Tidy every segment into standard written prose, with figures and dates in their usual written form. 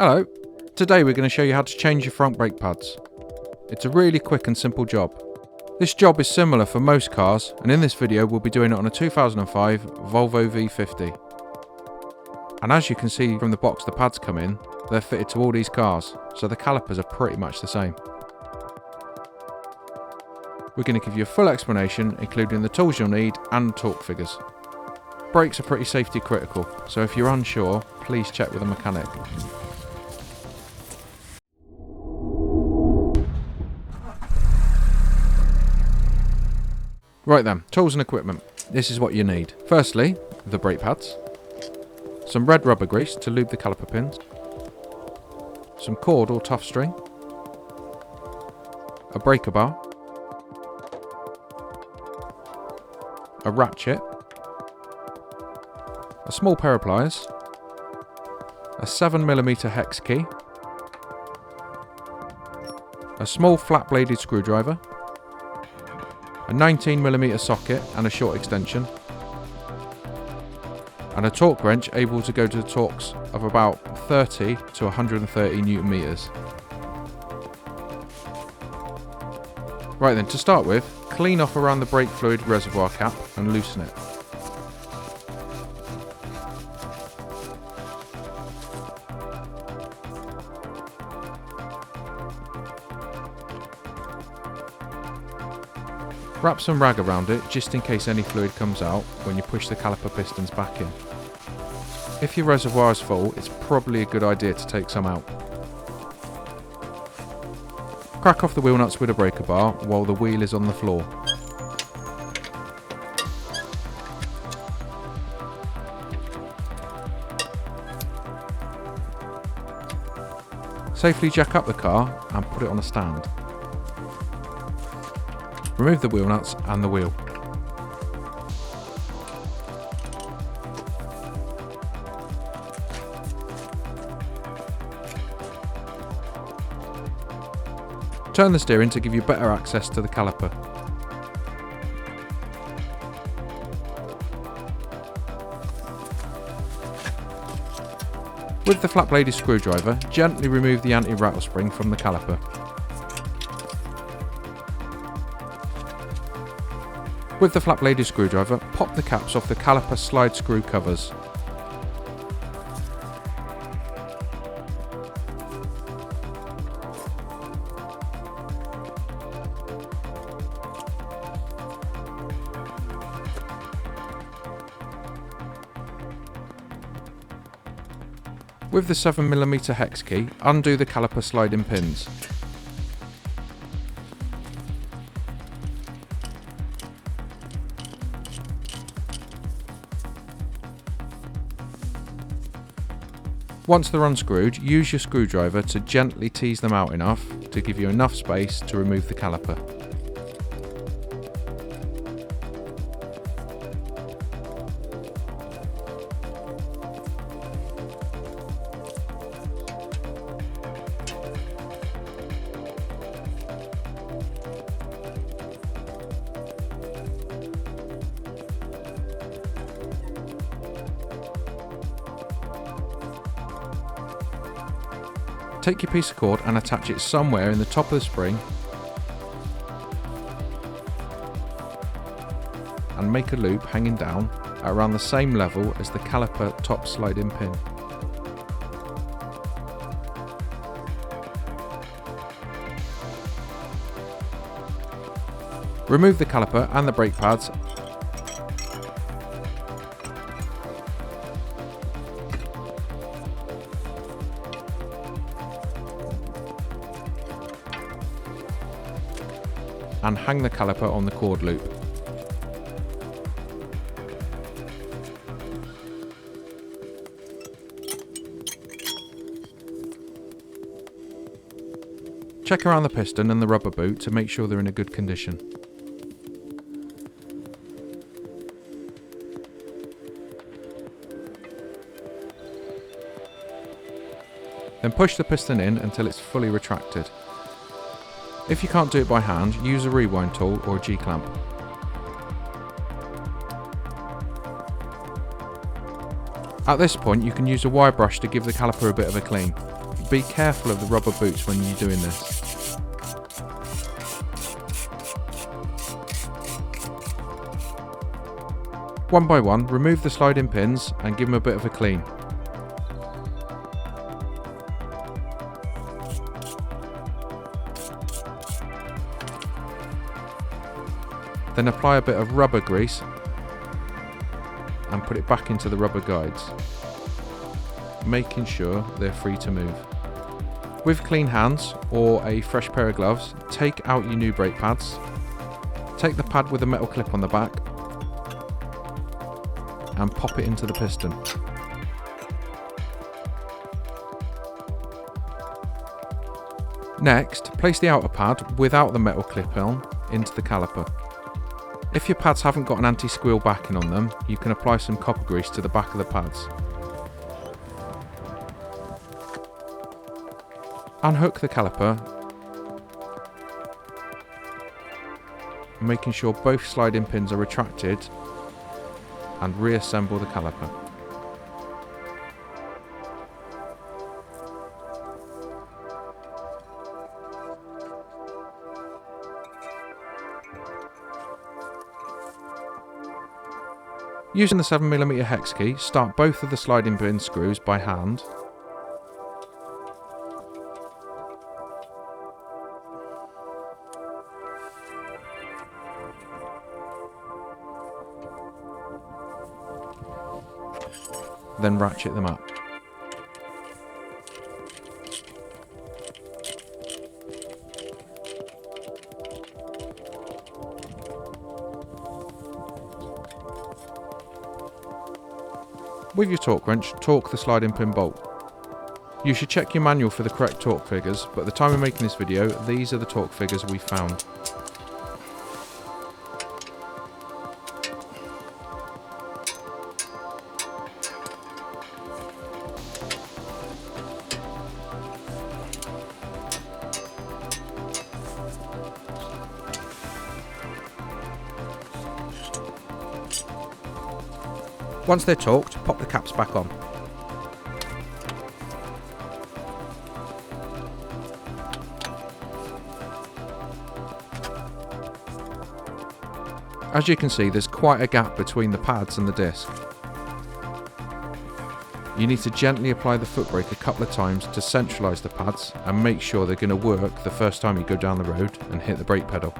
Hello, today we're going to show you how to change your front brake pads. It's a really quick and simple job. This job is similar for most cars, and in this video we'll be doing it on a 2005 Volvo V50. And as you can see from the box the pads come in, they're fitted to all these cars, so the calipers are pretty much the same. We're going to give you a full explanation including the tools you'll need and torque figures. Brakes are pretty safety critical, so if you're unsure, please check with a mechanic. Right then, tools and equipment. This is what you need. Firstly, the brake pads, some red rubber grease to lube the caliper pins, some cord or tough string, a breaker bar, a ratchet, a small pair of pliers, a 7mm hex key, a small flat bladed screwdriver, a 19mm socket and a short extension, and a torque wrench able to go to torques of about 30 to 130 Newton meters. Right then, to start with, clean off around the brake fluid reservoir cap and loosen it. Wrap some rag around it just in case any fluid comes out when you push the caliper pistons back in. If your reservoir is full, it's probably a good idea to take some out. Crack off the wheel nuts with a breaker bar while the wheel is on the floor. Safely jack up the car and put it on a stand. Remove the wheel nuts and the wheel. Turn the steering to give you better access to the caliper. With the flat bladed screwdriver, gently remove the anti-rattle spring from the caliper. With the flat bladed screwdriver, pop the caps off the caliper slide screw covers. With the 7mm hex key, undo the caliper sliding pins. Once they're unscrewed, use your screwdriver to gently tease them out enough to give you enough space to remove the caliper. Take your piece of cord and attach it somewhere in the top of the spring and make a loop hanging down at around the same level as the caliper top sliding pin. Remove the caliper and the brake pads and hang the caliper on the cord loop. Check around the piston and the rubber boot to make sure they're in a good condition. Then push the piston in until it's fully retracted. If you can't do it by hand, use a rewind tool or a G-clamp. At this point you can use a wire brush to give the caliper a bit of a clean. Be careful of the rubber boots when you're doing this. One by one, remove the sliding pins and give them a bit of a clean. Then apply a bit of rubber grease and put it back into the rubber guides, making sure they're free to move. With clean hands or a fresh pair of gloves, take out your new brake pads, take the pad with a metal clip on the back and pop it into the piston. Next, place the outer pad without the metal clip on into the caliper. If your pads haven't got an anti-squeal backing on them, you can apply some copper grease to the back of the pads. Unhook the caliper, making sure both sliding pins are retracted, and reassemble the caliper. Using the 7mm hex key, start both of the sliding pin screws by hand. Then ratchet them up. With your torque wrench, torque the sliding pin bolt. You should check your manual for the correct torque figures, but at the time of making this video, these are the torque figures we found. Once they're torqued, pop the caps back on. As you can see, there's quite a gap between the pads and the disc. You need to gently apply the foot brake a couple of times to centralise the pads and make sure they're going to work the first time you go down the road and hit the brake pedal.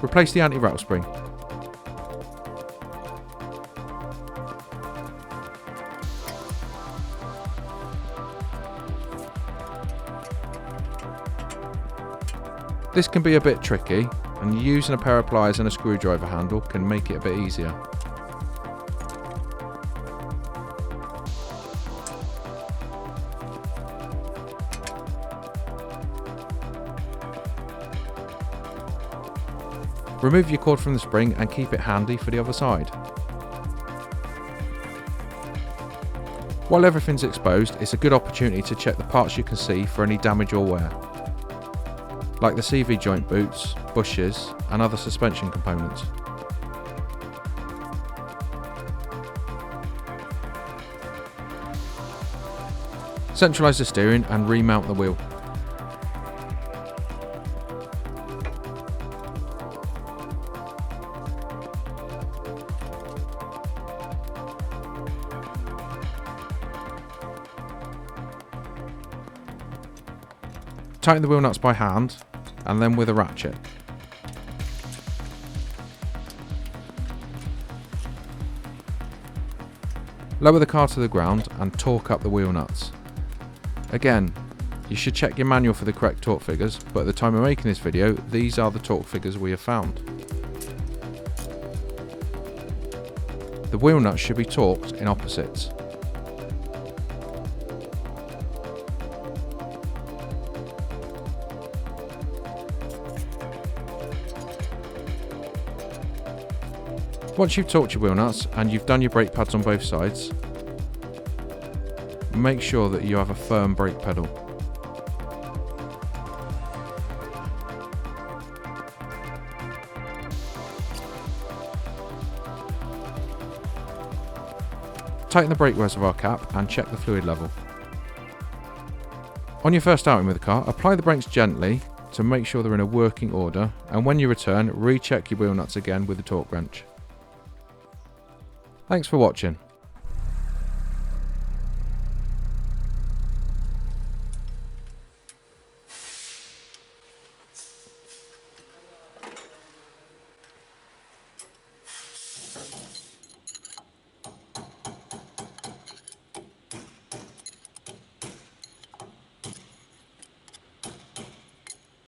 Replace the anti-rattle spring. This can be a bit tricky, and using a pair of pliers and a screwdriver handle can make it a bit easier. Remove your cord from the spring and keep it handy for the other side. While everything's exposed, it's a good opportunity to check the parts you can see for any damage or wear, like the CV joint boots, bushes and other suspension components. Centralise the steering and remount the wheel. Tighten the wheel nuts by hand and then with a ratchet. Lower the car to the ground and torque up the wheel nuts. Again, you should check your manual for the correct torque figures, but at the time of making this video, these are the torque figures we have found. The wheel nuts should be torqued in opposites. Once you've torqued your wheel nuts and you've done your brake pads on both sides, make sure that you have a firm brake pedal. Tighten the brake reservoir cap and check the fluid level. On your first outing with the car, apply the brakes gently to make sure they're in a working order, and when you return, recheck your wheel nuts again with the torque wrench. Thanks for watching.